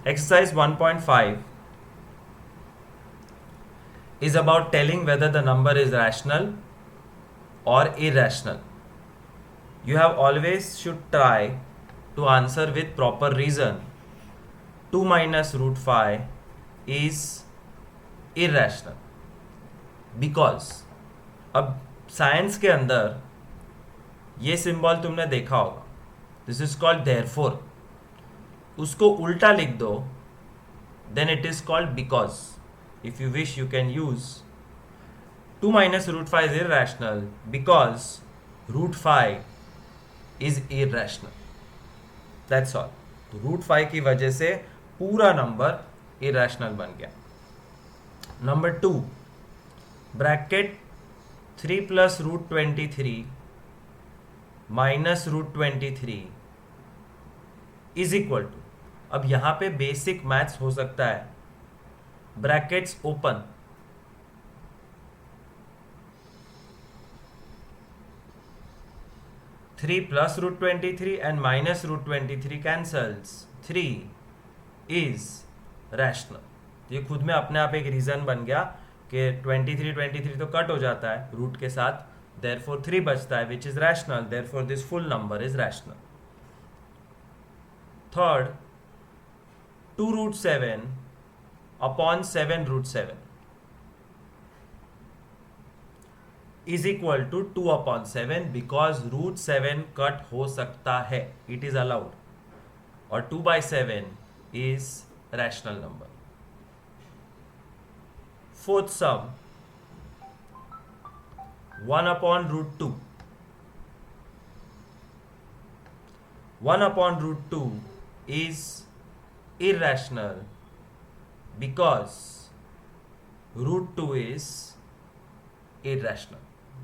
Exercise 1.5 is about telling whether the number is rational or irrational. You have always should try to answer with proper reason. 2 minus root 5 is irrational because अब science के अंदर ये symbol तुमने देखा होगा, this is called therefore. उसको उल्टा लिख दो, then it is called because. If you wish you can use 2 minus root 5 is irrational because root 5 is irrational. That's all. तो रूट 5 की वजह से पूरा नंबर इरेशनल बन गया. Number 2, bracket 3 plus root 23 minus root 23 is equal to. अब यहां पे बेसिक मैथ्स हो सकता है. Brackets open, three plus root 23 and minus root 23 cancels. 3 is rational. ये खुद में अपने आप एक रीजन बन गया कि 23 तो कट हो जाता है रूट के साथ, therefore 3 बचता है which is rational, therefore this full number is rational. Third, 2 root 7 upon 7 root 7 is equal to 2 upon 7 because root 7 cut हो सकता है, इट इज अलाउड. और 2 by 7 is rational number. Fourth some, 1 upon root 2. 1 upon root 2 is irrational because root 2 is irrational.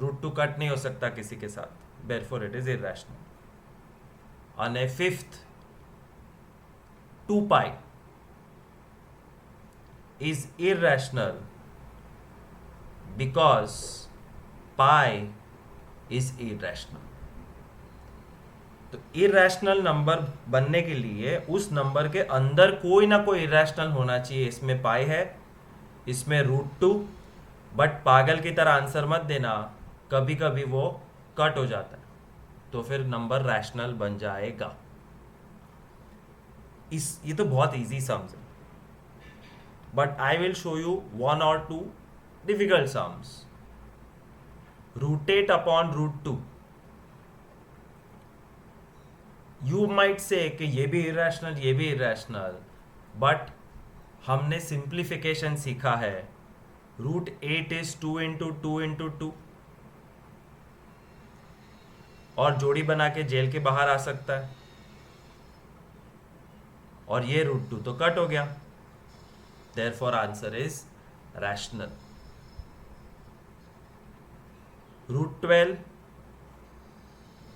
root 2 cut नहीं हो सकता किसी के साथ, therefore it is irrational. On a fifth, 2 pi is irrational because pi is irrational. तो irrational number बनने के लिए उस नंबर के अंदर कोई ना कोई irrational होना चाहिए. इसमें pi है, इसमें रूट 2, बट पागल की तरह आंसर मत देना, कभी कभी वो कट हो जाता है तो फिर नंबर रैशनल बन जाएगा. ये तो बहुत इजी सम्स है, but I will show you 1 or 2 difficult sums. Root 8 upon root 2. You might say कि ये भी इरेशनल, ये भी इरेशनल, बट हमने सिंप्लीफिकेशन सीखा है. रूट 8 इज 2 इंटू 2 इंटू 2, और जोड़ी बना के जेल के बाहर आ सकता है. और ये रूट 2 तो कट हो गया, therefore answer is rational. Root 12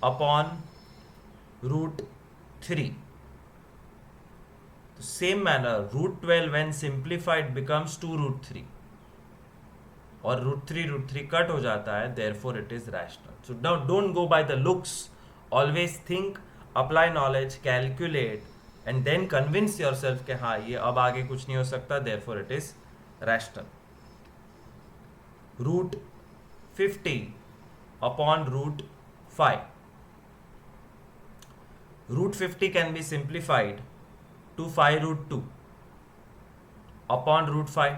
upon root 3. Same manner, root 12 when simplified becomes 2 root 3, और रूट 3 कट हो जाता है, therefore it is rational. So don't go by the looks, always think, apply knowledge, calculate and then convince yourself कि हाँ ये अब आगे कुछ नहीं हो सकता, therefore it is rational. Root 50 upon root 5. Root 50 can be simplified to 5 root 2 upon root 5.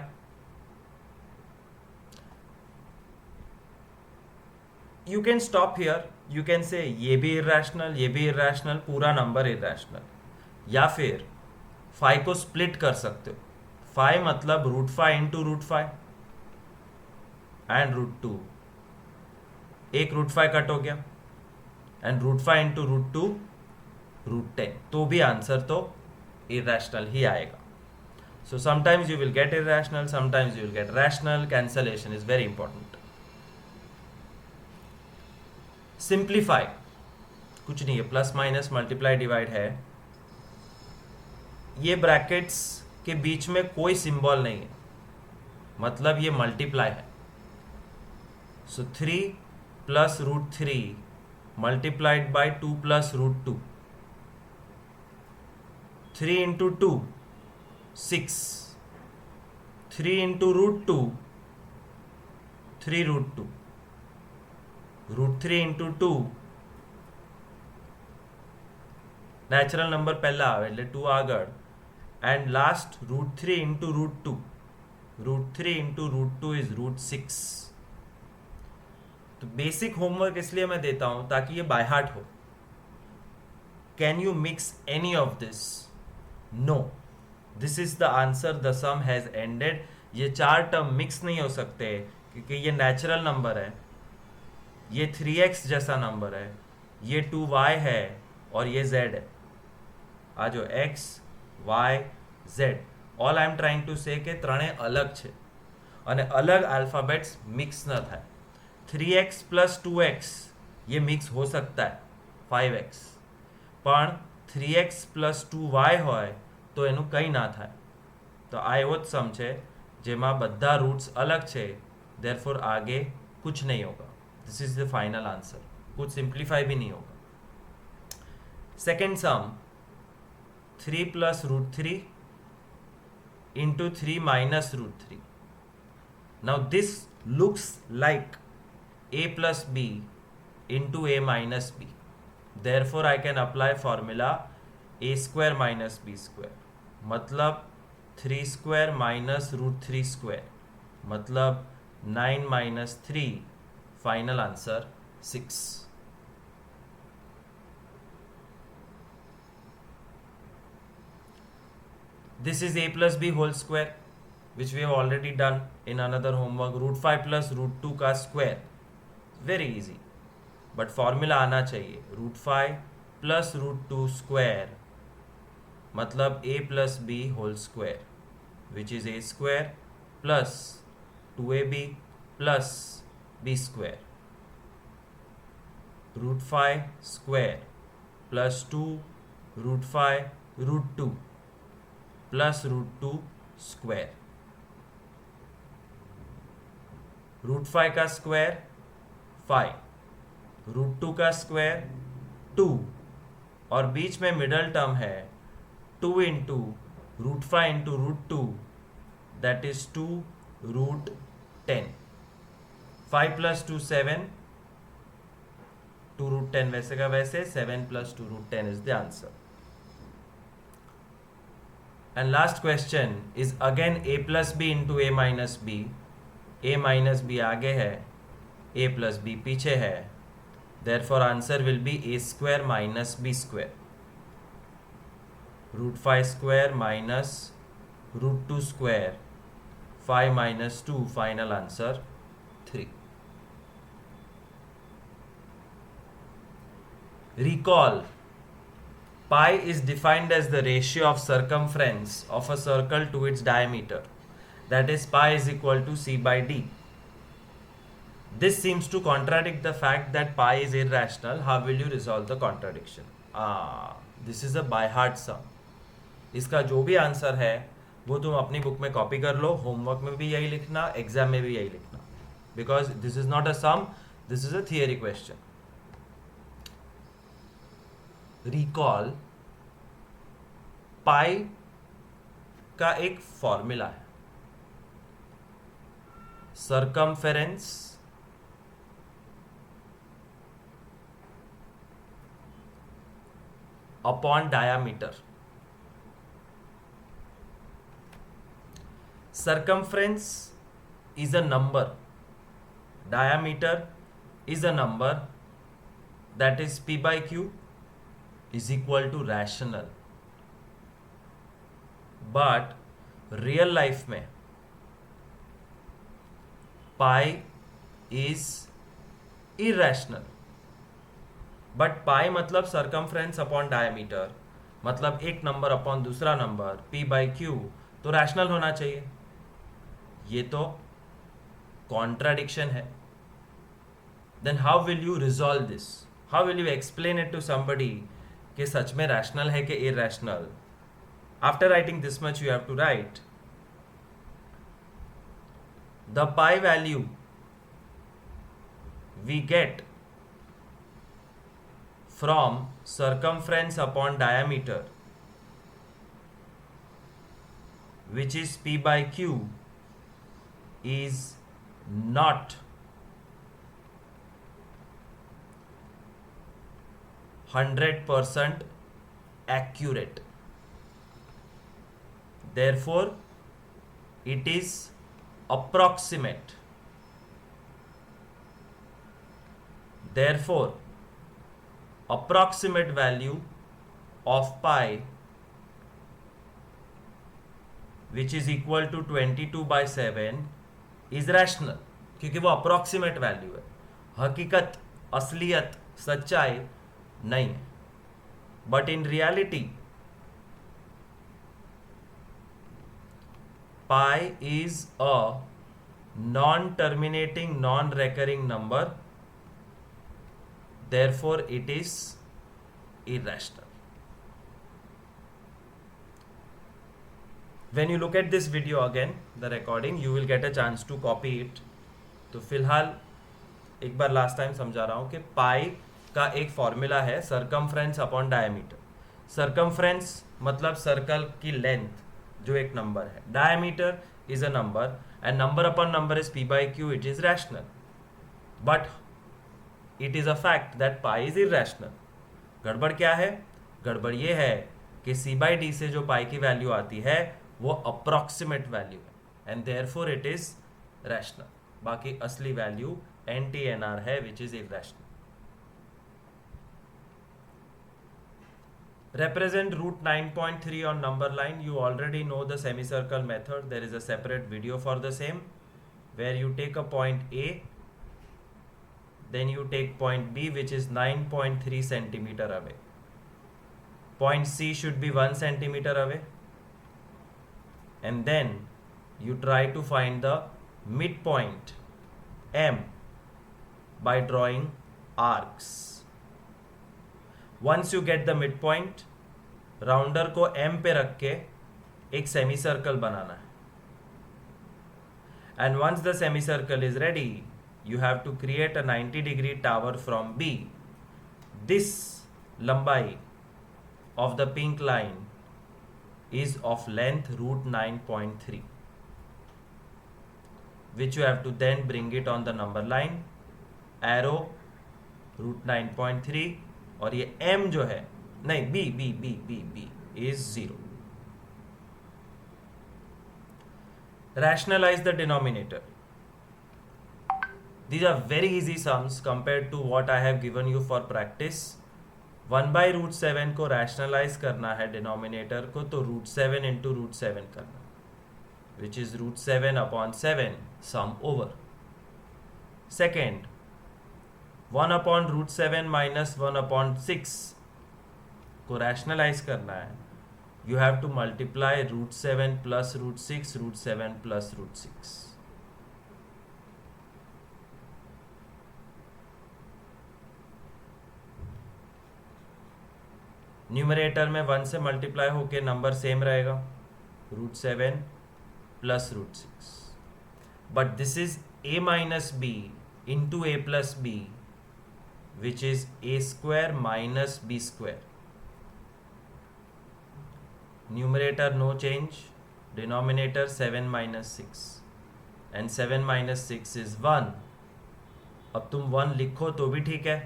You can stop here, you can say ये भी irrational, ये भी irrational, पूरा नंबर irrational. या फिर 5 को स्प्लिट कर सकते हो. 5 मतलब root 5 into root 5 and root 2. एक रूट 5 कट हो गया, and root 5 into root 2 root 10, तो भी आंसर तो irrational ही आएगा. So sometimes you will get irrational, sometimes you will get rational. Cancellation is very important. Simplify कुछ नहीं है, प्लस माइनस मल्टीप्लाई डिवाइड है. ये ब्रैकेट्स के बीच में कोई सिंबल नहीं है, मतलब ये मल्टीप्लाई है. So 3 plus root 3 multiplied by 2 plus root 2. 3 into 2 6. 3 into root 2, 3 root 2. root 3 into 2, natural number पहला આવે એટલે 2 આગળ, and last root 3 into root 2. root 3 into root 2 is root 6. तो बेसिक होमवर्क इसलिए मैं देता हूं ताकि ये बाय हार्ट हो. Can you mix any of this? No. This is the answer. The sum has ended. ये चार टर्म मिक्स नहीं हो सकते क्योंकि ये नेचुरल नंबर है, ये 3x जैसा नंबर है, ये 2y है और ये z है. आ जो x y z, all I am trying to say કે ત્રણે અલગ છે અને અલગ આલ્ફાબેટ્સ મિક્સ ન થાય. 3x પ્લસ 2x ये मिक्स हो सकता है 5x, પણ 3x પ્લસ 2y હોય તો એનું કંઈ ના થાય. તો આ એવો જ સમ છે જેમાં બધા રૂટ્સ अलग છે, देयरफॉर आगे कुछ नहीं होगा. This is the final answer. कुछ सिंप्लीफाई भी नहीं होगा. Second sum 3 plus root 3 into 3 minus root 3. Now this looks like a plus b into a minus b. Therefore I can apply formula a square minus b square. मतलब 3 square minus root 3 square. मतलब 9 minus 3. Final answer 6. This is a plus b whole square, which we have already done in another homework. root 5 plus root 2 का square. Very easy. But formula आना चाहिए. root 5 plus root 2 square मतलब a plus b whole square, which is a square plus 2ab plus b square. root 5 square plus 2 root 5 root 2 plus root 2 square. Root 5 का square 5, root 2 का square 2 और बीच में middle term है 2 into root 5 into root 2, that is 2 root 10. 5 plus 2 7, 2 root 10 वैसे का वैसे, 7 plus 2 root 10 is the answer. And last question is again a plus b into a minus b. a minus b आगे है, a plus b पीछे है. Therefore answer will be a square minus b square. root 5 square minus root 2 square. 5 minus 2. Final answer 3. Recall. Pi is defined as the ratio of circumference of a circle to its diameter. That is, pi is equal to c by d. This seems to contradict the fact that pi is irrational. How will you resolve the contradiction? This is a by heart sum. इसका जो भी answer है वो तुम अपनी book में copy कर लो. Homework में भी यही लिखना, एग्जाम में भी यही लिखना. Because this is not a sum, this is a theory question. Recall. Pi का एक फॉर्मूला है, circumference upon diameter. circumference is a number, diameter is a number, that is p by q is equal to rational. But real life में pi is irrational. But pi मतलब circumference upon diameter, मतलब एक number upon दूसरा number p by q, तो rational होना चाहिए. ये तो कॉन्ट्राडिक्शन है. Then how will you resolve this? How will you explain it to somebody कि सच में रैशनल है कि irrational? After writing this much you have to write the pi value we get from circumference upon diameter which is p by q is not 100% accurate. Therefore, it is approximate. Therefore, approximate value of pi, which is equal to 22/7, is rational. क्योंकि वो approximate value है, हकीकत, असलियत, सच्चाई नहीं है. But in reality, pi is a non-terminating, non-recurring number. Therefore, it is irrational. When you look at this video again, the recording, you will get a chance to copy it. तो फिलहाल एक बार last time समझा रहा हूँ कि पाई का एक formula है सर्कमफ्रेंस अपॉन डायमीटर. सर्कमफ्रेंस मतलब सर्कल की लेंथ जो एक नंबर है. Diameter is a number and number upon number is P by Q. It is rational, but it is a fact that pi is irrational. गड़बड़ क्या है? गड़बड़ ये है कि सी बाई डी से जो पाई की वैल्यू आती है वो अप्रॉक्सीमेट वैल्यू है and therefore it is rational. बाकी असली वैल्यू NTNR है which is irrational. Represent root 9.3 on number line. You already know the semicircle method. There is a separate video for the same, where you take a point A, then you take point B, which is 9.3 centimeter away. Point C should be 1 centimeter away, and then you try to find the midpoint M by drawing arcs. Once you get the midpoint, rounder को M पे रख के एक semi circle बनाना है. And once the semicircle is ready, you have to create a 90-degree tower from B. This लंबाई of the pink line is of length root 9.3, which you have to then bring it on the number line. Arrow root 9.3 और ये M जो है नहीं B is 0. Rationalize the denominator. These are very easy sums compared to what I have given you for practice. 1 by root 7 को rationalize करना है denominator को, तो root 7 into root 7 करना, which is root 7 upon 7 sum over. Second, 1 upon root 7 minus 1 upon 6 को rationalize करना है. You have to multiply root 7 plus root 6, root 7 plus root 6. Numerator में 1 से मल्टीप्लाई होके नंबर सेम रहेगा, root 7 plus root 6. But this is a minus b into a plus b, which is a square minus b square. Numerator no change, denominator 7 minus 6, and 7 minus 6 is 1. अब तुम 1 लिखो तो भी ठीक है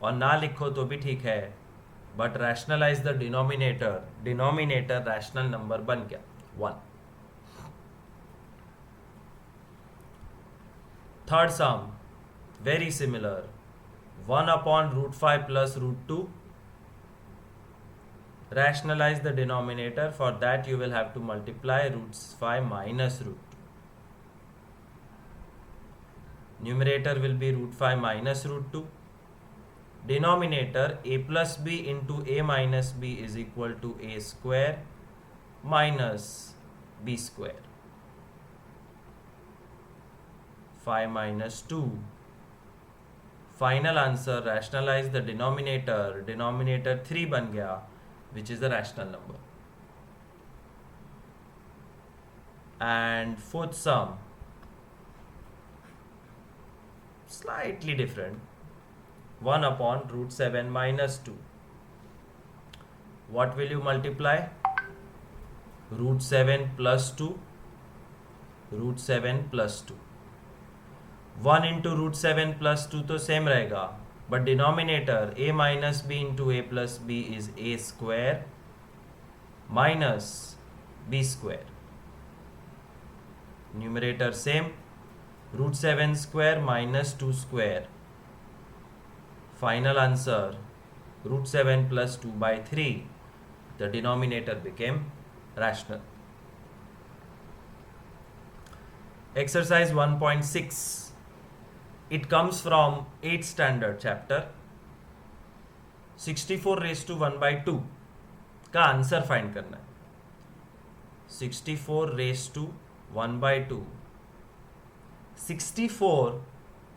और ना लिखो तो भी ठीक है, but rationalise the denominator. Denominator rational number बन गया 1. Third sum very similar, 1 upon root 5 plus root 2. Rationalize the denominator. For that you will have to multiply root 5 minus root 2. Numerator will be root 5 minus root 2. Denominator a plus b into a minus b is equal to a square minus b square. 5 minus 2. Final answer, rationalize the denominator. Denominator 3 बन गया, which is the rational number. And fourth sum, slightly different. 1 upon root 7 minus 2. What will you multiply? √7 plus 2, √7 plus 2. 1 into √7 plus 2 तो same रहेगा, but denominator a minus b into a plus b is a square minus b square. Numerator same, √7 square minus 2 square. Final answer √7 plus 2 by 3. The denominator became rational. Exercise 1.6. It comes from 8th standard chapter. 64 raised to 1 by 2 का answer find करना है. 64 raised to 1 by 2. 64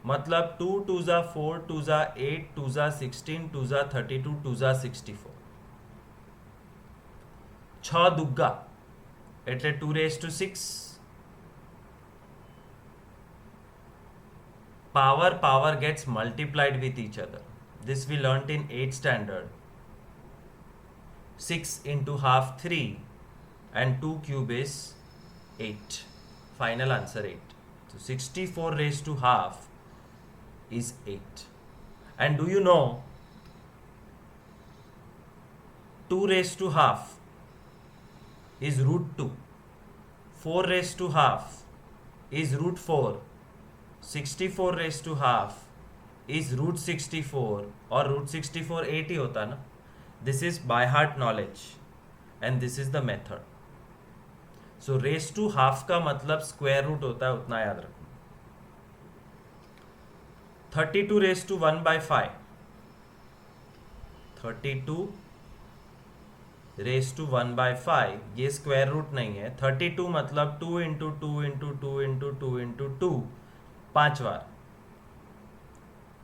मतलब 2 2 जा 4 2 जा 8 2 जा 16 2 जा 32 2 जा 64. 6 दुग्गा એટલે 2 raised to 6. Power gets multiplied with each other. This we learnt in 8th standard. 6 into half 3 and 2 cube is 8. Final answer 8. So 64 raised to half is 8. And do you know 2 raised to half is √2, 4 raised to half is √4, 64 raised to half is √64 और √64 8 ही होता ना. This is by heart knowledge and this is the method. So raised to half का मतलब square root होता है, उतना याद रखो. 32 raised to 1 by 5. 32 raised to 1 by 5 ये स्क्वायर रूट नहीं है. 32 मतलब 2 into 2 into 2 into 2 into 2 5 bar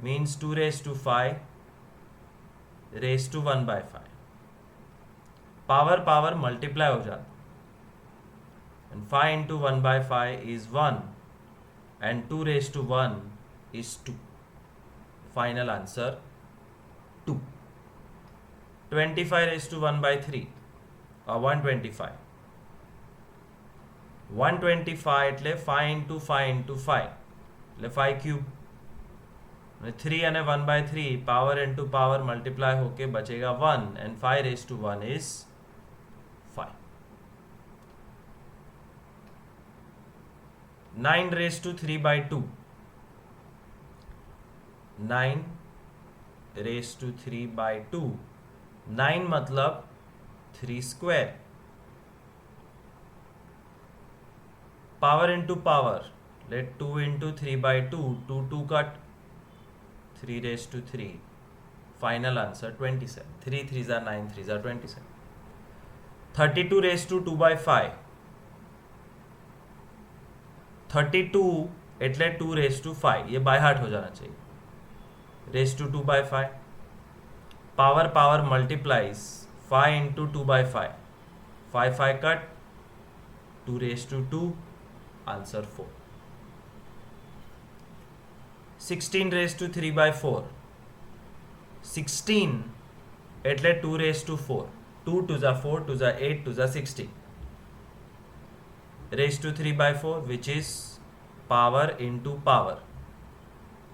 means 2 raised to 5 raised to 1 by 5. Power multiply हो जाता and 5 into 1 by 5 is 1 and 2 raised to 1 is 2. Final answer 2. 25 raised to 1 by 3 or 125. 125 એટલે 5 into 5 into 5 એટલે 5 cube. 3 અને 1 by 3 power into power multiply होके बचेगा 1 and 5 raised to 1 is 5. 9 raised to 3 by 2. 9 raised to 3 by 2. 9 मतलब 3 square. Power into power. Let 2 into 3 by 2. 2 2 cut. 3 raised to 3. Final answer 27. 3 3s are 9, 3s are 27. 32 raised to 2 by 5. 32 એટલે 2 raised to 5. ये by heart हो जाना चाहिए. Raised to 2 by 5. Power multiplies 5 into 2 by 5. 5 5 cut. 2 raised to 2. Answer 4. 16 raised to 3 by 4. 16 એટલે 2 raised to 4. 2 2 जा 4 2 जा 8 2 जा 16. Raised to 3 by 4 which is power into power.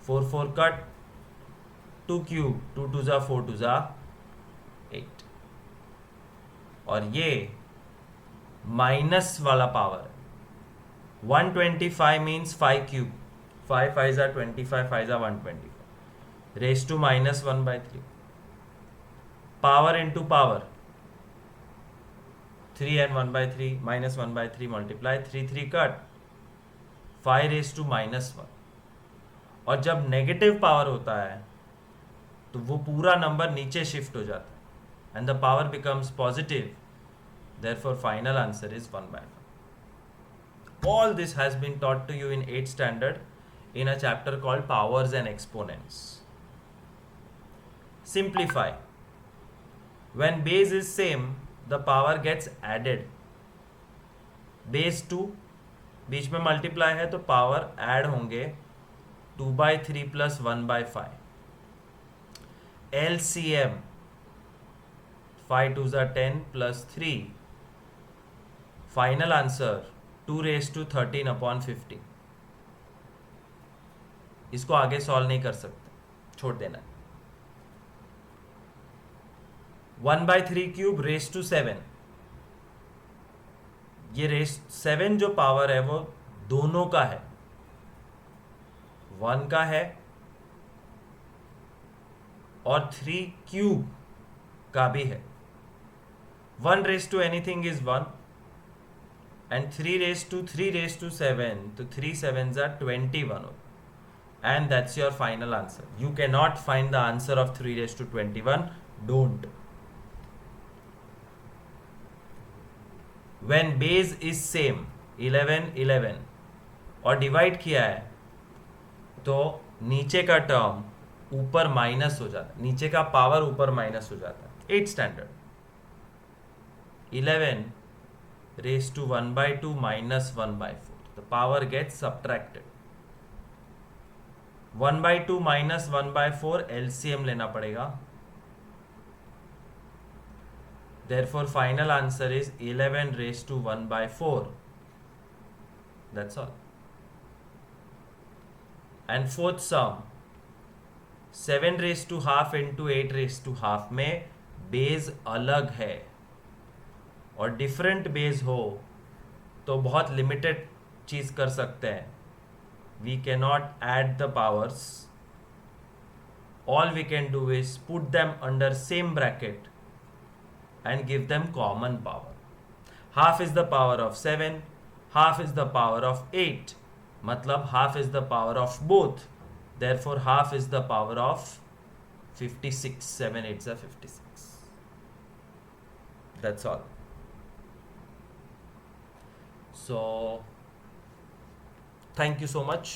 4 4 cut. 2 cube 2 2 जा 4 2 जा 8. और ये माइनस वाला पावर है. 125 मीन्स 5 क्यूब. 5 5 जा 25 5 जा 125 raise to minus 1 by 3. Power into power 3 and 1 by 3 minus 1 by 3 multiply 3 3 cut 5 raised to minus 1. और जब नेगेटिव पावर होता है तो वो पूरा नंबर नीचे शिफ्ट हो जाता है and the power becomes positive. Therefore final answer is 1 by 5. All this has been taught to you in 8th standard in a chapter called powers and exponents. Simplify. When base is same, the power gets added. Base 2 बीच में multiply है तो power add होंगे 2 by 3 plus 1 by 5. LCM 5 2s are 10 plus 3 final answer 2^13/50. इसको आगे solve नहीं कर सकते, छोड़ देना. 1/3³ ये रेस 7 जो पावर है वो दोनों का है, 1 का है और 3³ का भी है. 1 एनीथिंग इज 1 and 3^3^7, तो 3 sevens are 21, and that's your final answer. You cannot find the answer of 3^21. Don't. When base is same 11 11 और डिवाइड किया है तो नीचे का टर्म ऊपर माइनस हो जाता है, नीचे का पावर ऊपर माइनस हो जाता है. 8th standard. 11^1/2 minus 1/4. The power gets subtracted. 1/2 minus 1/4 LCM लेना पड़ेगा. Therefore, final answer is 11^1/4. That's all. And fourth sum, 7½ into 8½ में बेस अलग है और डिफरेंट बेस हो तो बहुत लिमिटेड चीज कर सकते हैं. We cannot add the powers. All we can do is put them under same bracket and give them common power. Half is the power of 7, half is the power of 8. मतलब half is the power of both. Therefore, half is the power of 56. 7 8s are 56. That's all. So, thank you so much.